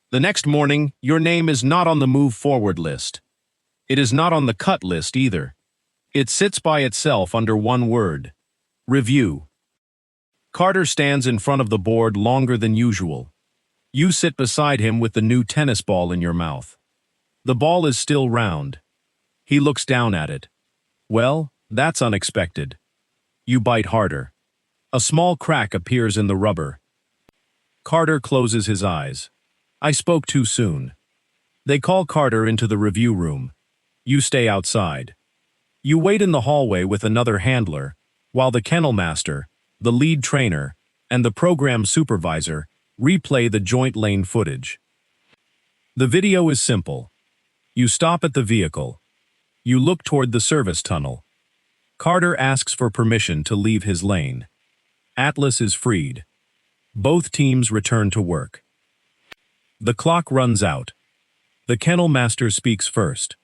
The next morning, your name is not on the move forward list. It is not on the cut list either. It sits by itself under one word: review. Carter stands in front of the board longer than usual. You sit beside him with the new tennis ball in your mouth. The ball is still round. He looks down at it. Well, that's unexpected. You bite harder. A small crack appears in the rubber. Carter closes his eyes. I spoke too soon. They call Carter into the review room. You stay outside. You wait in the hallway with another handler, while the kennel master, the lead trainer, and the program supervisor replay the joint lane footage. The video is simple. You stop at the vehicle. You look toward the service tunnel. Carter asks for permission to leave his lane. Atlas is freed. Both teams return to work. The clock runs out. The kennel master speaks first.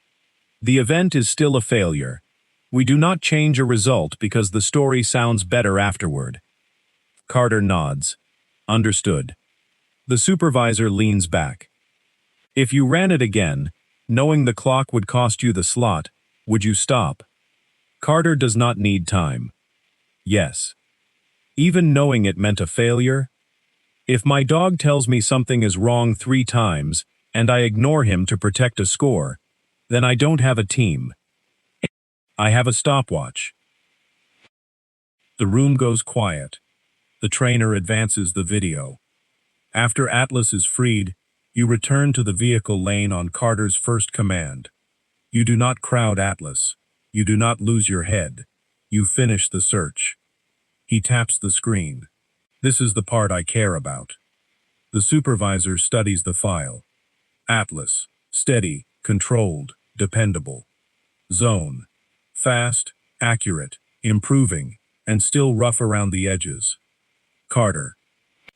The event is still a failure. We do not change a result because the story sounds better afterward. Carter nods. Understood. The supervisor leans back. If you ran it again, knowing the clock would cost you the slot, would you stop? Carter does not need time. Yes. Even knowing it meant a failure? If my dog tells me something is wrong 3 times, and I ignore him to protect a score, then I don't have a team. I have a stopwatch. The room goes quiet. The trainer advances the video. After Atlas is freed, you return to the vehicle lane on Carter's first command. You do not crowd Atlas. You do not lose your head. You finish the search. He taps the screen. This is the part I care about. The supervisor studies the file. Atlas, steady, controlled, dependable. Zone, fast, accurate, improving, and still rough around the edges. Carter,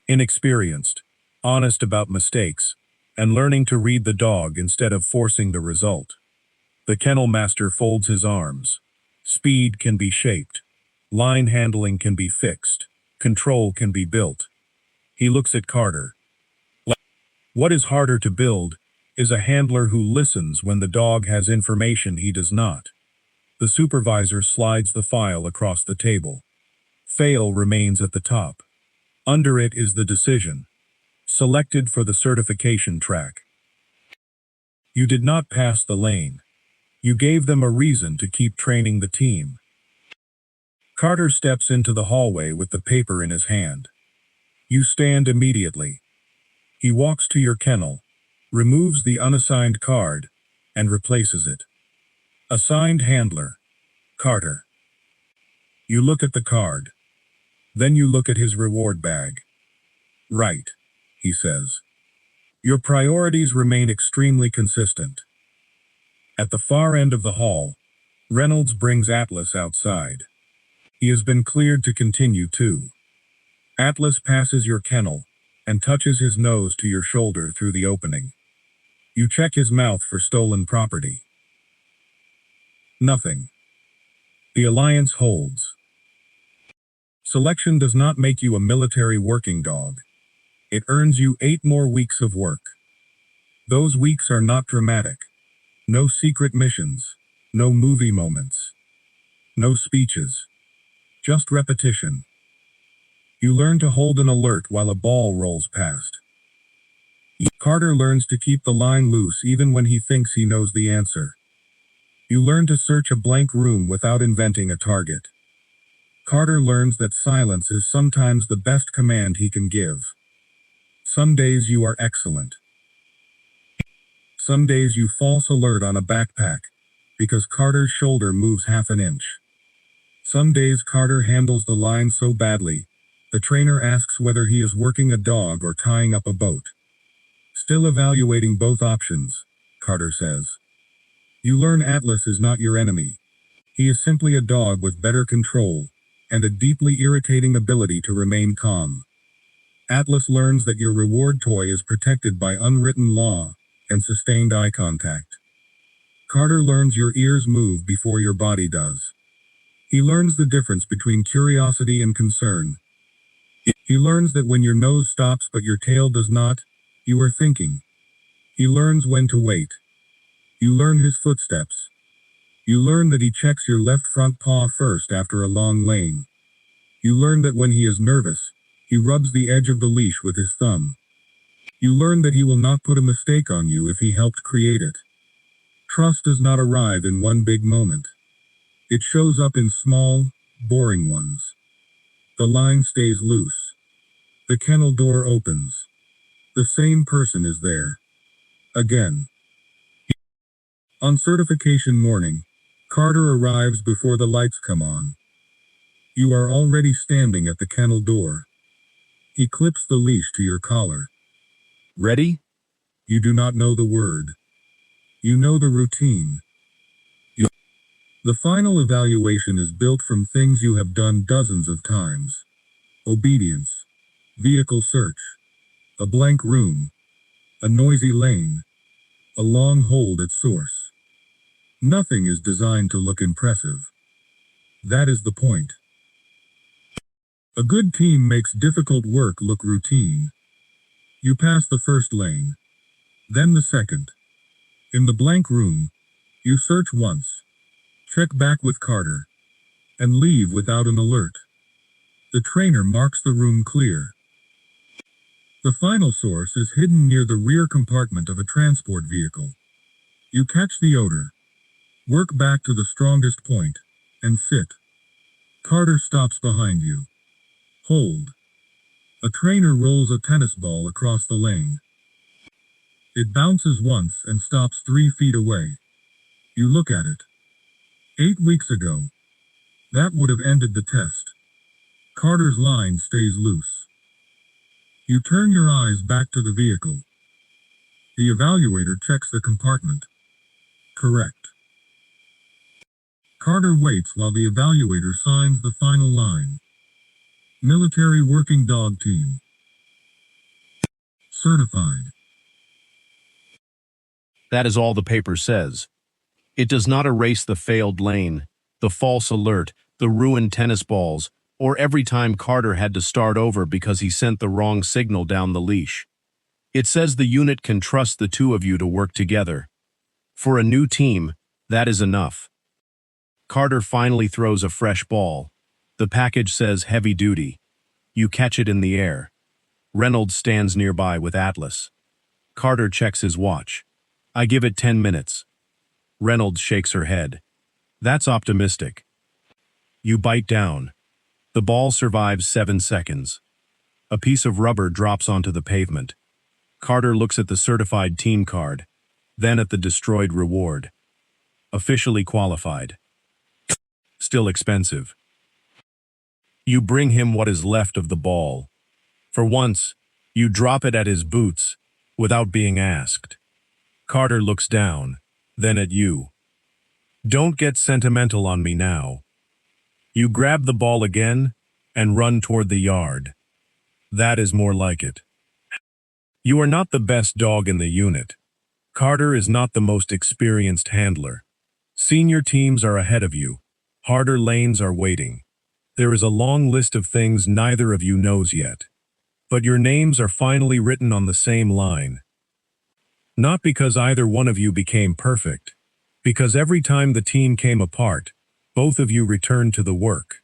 inexperienced, honest about mistakes, and learning to read the dog instead of forcing the result. The kennel master folds his arms. Speed can be shaped. Line handling can be fixed. Control can be built. He looks at Carter. What is harder to build is a handler who listens when the dog has information he does not. The supervisor slides the file across the table. Fail remains at the top. Under it is the decision. Selected for the certification track. You did not pass the lane. You gave them a reason to keep training the team. Carter steps into the hallway with the paper in his hand. You stand immediately. He walks to your kennel, removes the unassigned card, and replaces it. Assigned handler, Carter. You look at the card. Then you look at his reward bag. Right, he says. Your priorities remain extremely consistent. At the far end of the hall, Reynolds brings Atlas outside. He has been cleared to continue too. Atlas passes your kennel and touches his nose to your shoulder through the opening. You check his mouth for stolen property. Nothing. The alliance holds. Selection does not make you a military working dog. It earns you 8 more weeks of work. Those weeks are not dramatic. No secret missions. No movie moments. No speeches. Just repetition. You learn to hold an alert while a ball rolls past. Carter learns to keep the line loose even when he thinks he knows the answer. You learn to search a blank room without inventing a target. Carter learns that silence is sometimes the best command he can give. Some days you are excellent. Some days you false alert on a backpack because Carter's shoulder moves half an inch. Some days Carter handles the line so badly, the trainer asks whether he is working a dog or tying up a boat. Still evaluating both options, Carter says. You learn Atlas is not your enemy. He is simply a dog with better control and a deeply irritating ability to remain calm. Atlas learns that your reward toy is protected by unwritten law and sustained eye contact. Carter learns your ears move before your body does. He learns the difference between curiosity and concern. He learns that when your nose stops but your tail does not, you are thinking, He learns when to wait. You learn his footsteps. You learn that he checks your left front paw first after a long lane. You learn that when he is nervous, he rubs the edge of the leash with his thumb. You learn that he will not put a mistake on you if he helped create it. Trust does not arrive in one big moment. It shows up in small, boring ones. The line stays loose. The kennel door opens. The same person is there. Again. On certification morning, Carter arrives before the lights come on. You are already standing at the kennel door. He clips the leash to your collar. Ready? You do not know the word. You know the routine. The final evaluation is built from things you have done dozens of times. Obedience, vehicle search, a blank room, a noisy lane, a long hold at source. Nothing is designed to look impressive. That is the point. A good team makes difficult work look routine. You pass the first lane, then the second. In the blank room, you search once, check back with Carter, and leave without an alert. The trainer marks the room clear. The final source is hidden near the rear compartment of a transport vehicle. You catch the odor, work back to the strongest point, and sit. Carter stops behind you. Hold. A trainer rolls a tennis ball across the lane. It bounces once and stops 3 feet away. You look at it. 8 weeks ago. That would have ended the test. Carter's line stays loose. You turn your eyes back to the vehicle. The evaluator checks the compartment. Correct. Carter waits while the evaluator signs the final line. Military Working Dog Team. Certified. That is all the paper says. It does not erase the failed lane, the false alert, the ruined tennis balls, or every time Carter had to start over because he sent the wrong signal down the leash. It says the unit can trust the two of you to work together. For a new team, that is enough. Carter finally throws a fresh ball. The package says heavy duty. You catch it in the air. Reynolds stands nearby with Atlas. Carter checks his watch. I give it 10 minutes. Reynolds shakes her head. That's optimistic. You bite down. The ball survives 7 seconds. A piece of rubber drops onto the pavement. Carter looks at the certified team card, then at the destroyed reward. Officially qualified. Still expensive. You bring him what is left of the ball. For once, you drop it at his boots, without being asked. Carter looks down, then at you. Don't get sentimental on me now. You grab the ball again and run toward the yard. That is more like it. You are not the best dog in the unit. Carter is not the most experienced handler. Senior teams are ahead of you. Harder lanes are waiting. There is a long list of things neither of you knows yet. But your names are finally written on the same line. Not because either one of you became perfect, because every time the team came apart, both of you returned to the work.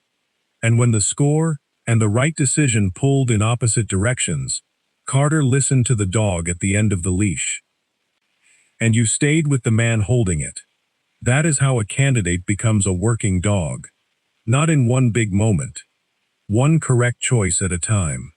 And when the score and the right decision pulled in opposite directions, Carter listened to the dog at the end of the leash. And you stayed with the man holding it. That is how a candidate becomes a working dog. Not in one big moment. One correct choice at a time.